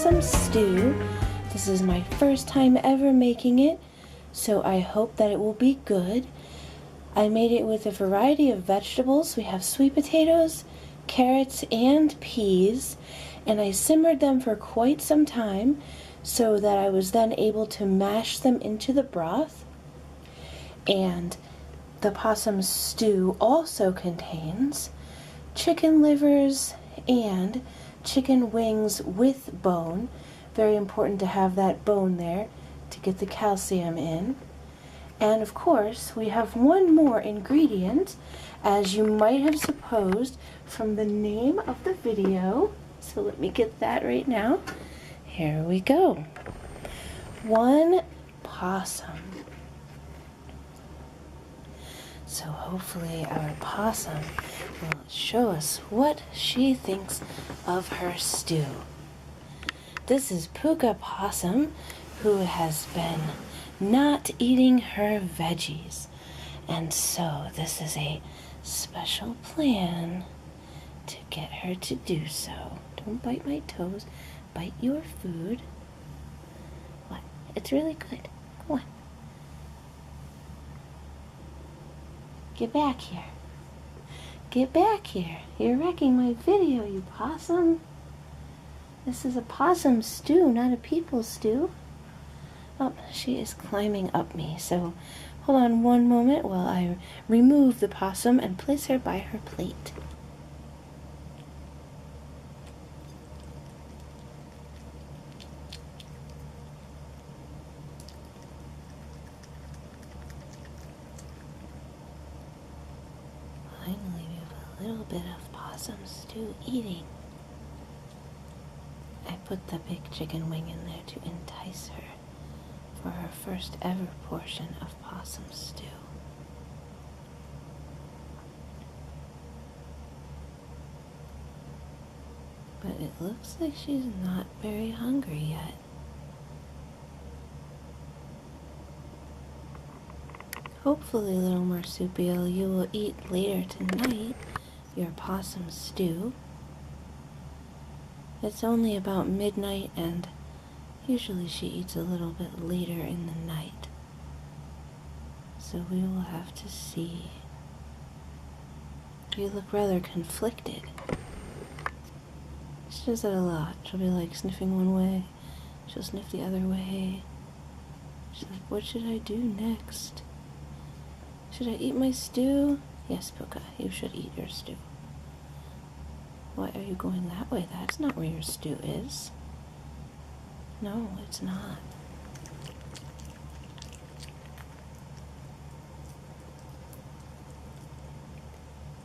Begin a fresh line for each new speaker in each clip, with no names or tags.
possum stew. This is my first time ever making it, so I hope that it will be good. I made it with a variety of vegetables. We have sweet potatoes, carrots, and peas, and I simmered them for quite some time so that I was then able to mash them into the broth. And the possum stew also contains chicken livers and chicken wings with bone. Very important to have that bone there to get the calcium in. And of course, we have one more ingredient, as you might have supposed from the name of the video. So let me get that right now. Here we go. One possum. So hopefully our possum will show us what she thinks of her stew. This is Puka Possum, who has been not eating her veggies. And so this is a special plan to get her to do so. Don't bite my toes. Bite your food. What? It's really good. Come on. Get back here. Get back here. You're wrecking my video, you possum. This is a possum stew, not a people stew. Oh, she is climbing up me, so hold on one moment while I remove the possum and place her by her plate. Finally, we have a little bit of possum stew eating. I put the big chicken wing in there to entice her for her first ever portion of possum stew. But it looks like she's not very hungry yet. Hopefully, little marsupial, you will eat later tonight your possum stew. It's only about midnight, and usually she eats a little bit later in the night. So we will have to see. You look rather conflicted. She does that a lot. She'll be like sniffing one way, she'll sniff the other way. She's like, what should I do next? Should I eat my stew? Yes, Puka, you should eat your stew. Why are you going that way? That's not where your stew is. No, it's not.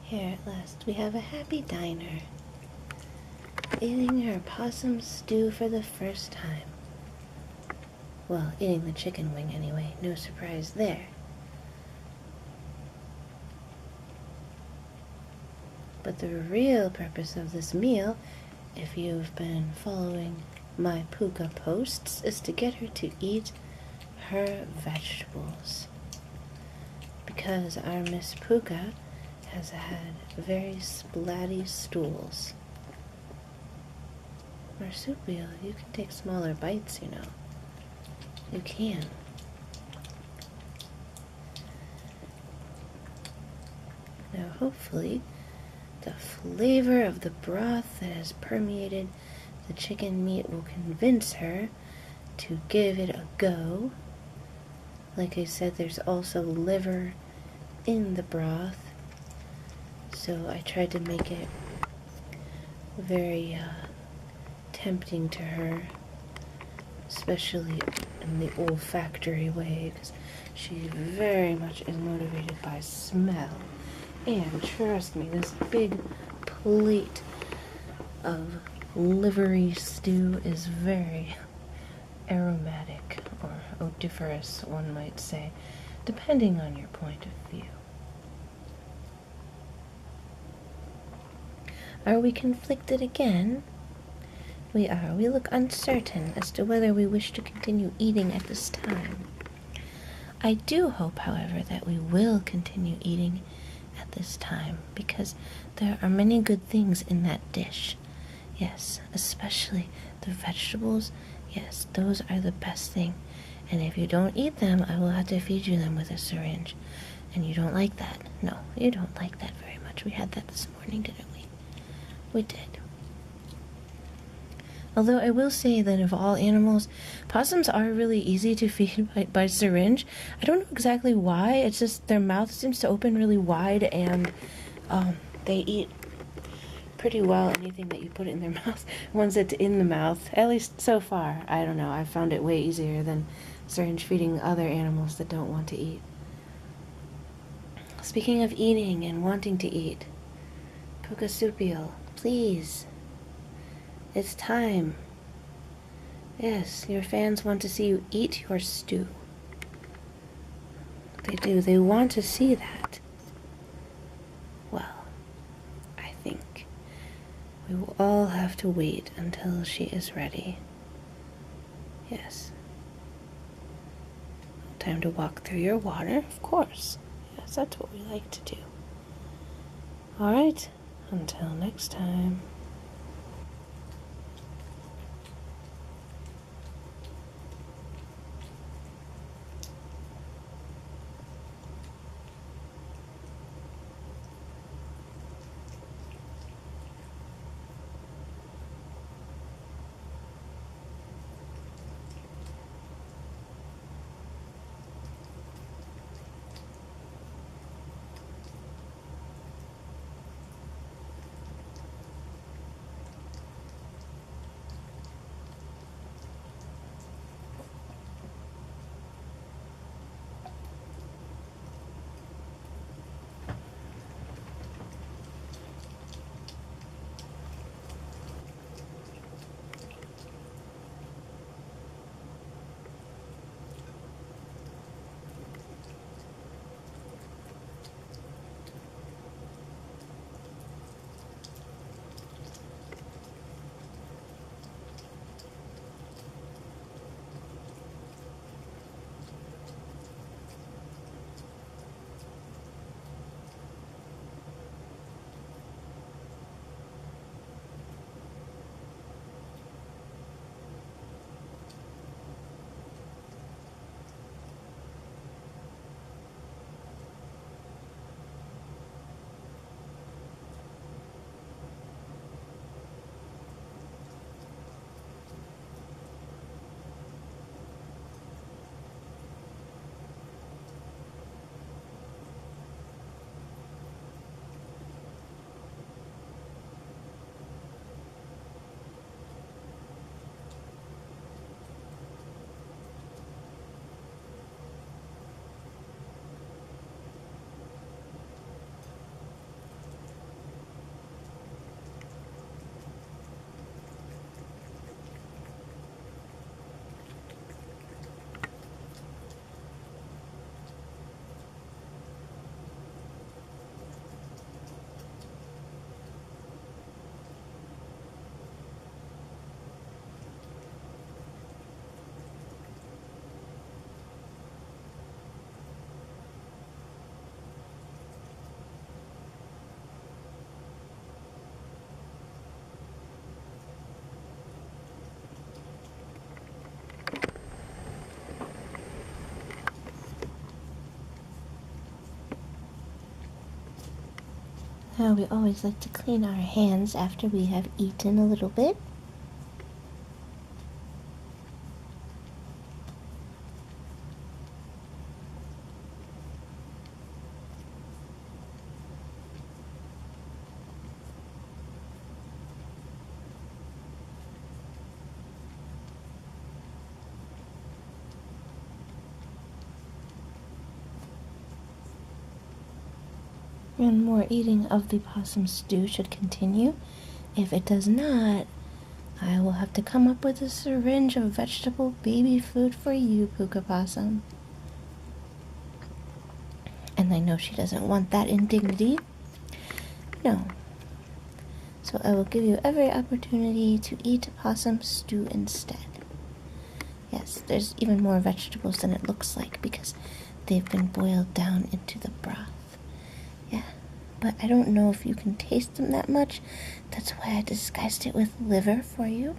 Here at last, we have a happy diner, eating her possum stew for the first time. Well, eating the chicken wing anyway, no surprise there. But the real purpose of this meal, if you've been following my Puka posts, is to get her to eat her vegetables. Because our Miss Puka has had very splatty stools. Marsupial, you can take smaller bites, you know. You can. Now hopefully the flavor of the broth that has permeated the chicken meat will convince her to give it a go. Like I said, there's also liver in the broth, so I tried to make it very tempting to her, especially in the olfactory way, because she very much is motivated by smell. And trust me, this big plate of livery stew is very aromatic, or odoriferous, one might say, depending on your point of view. Are we conflicted again? We are. We look uncertain as to whether we wish to continue eating at this time. I do hope, however, that we will continue eating at this time, because there are many good things in that dish. Yes, especially the vegetables. Yes, those are the best thing. And if you don't eat them, I will have to feed you them with a syringe. And you don't like that. No, you don't like that very much. We had that this morning, didn't we? We did. Although I will say that of all animals, possums are really easy to feed by syringe. I don't know exactly why. It's just their mouth seems to open really wide, and they eat pretty well anything that you put in their mouth. Once it's in the mouth, at least so far. I don't know. I found it way easier than syringe feeding other animals that don't want to eat. Speaking of eating and wanting to eat, Pukasupial, please. It's time. Yes, your fans want to see you eat your stew. They do. They want to see that. Well, I think we will all have to wait until she is ready. Yes. Time to walk through your water, of course. Yes, that's what we like to do. All right, until next time. Now we always like to clean our hands after we have eaten a little bit. And more eating of the possum stew should continue. If it does not, I will have to come up with a syringe of vegetable baby food for you, Puka Possum. And I know she doesn't want that indignity. No. So I will give you every opportunity to eat possum stew instead. Yes, there's even more vegetables than it looks like because they've been boiled down into the broth. Yeah, but I don't know if you can taste them that much. That's why I disguised it with liver for you.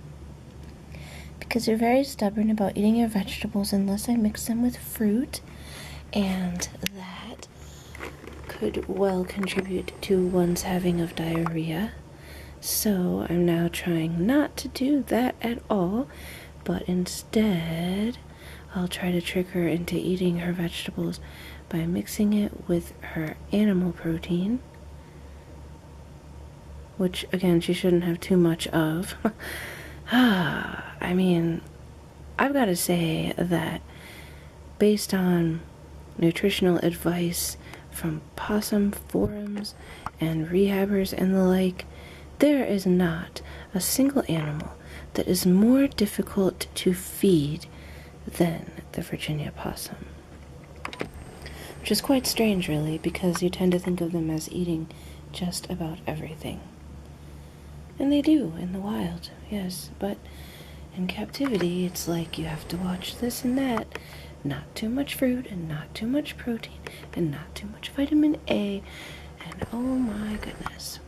Because you're very stubborn about eating your vegetables unless I mix them with fruit, and that could well contribute to one's having of diarrhea. So I'm now trying not to do that at all, but instead I'll try to trick her into eating her vegetables by mixing it with her animal protein, which again she shouldn't have too much of. I mean, I've got to say that based on nutritional advice from Possum forums and rehabbers and the like, there is not a single animal that is more difficult to feed than the Virginia possum. Which is quite strange, really, because you tend to think of them as eating just about everything. And they do in the wild, yes, but in captivity, it's like you have to watch this and that. Not too much fruit, and not too much protein, and not too much vitamin A, and oh my goodness.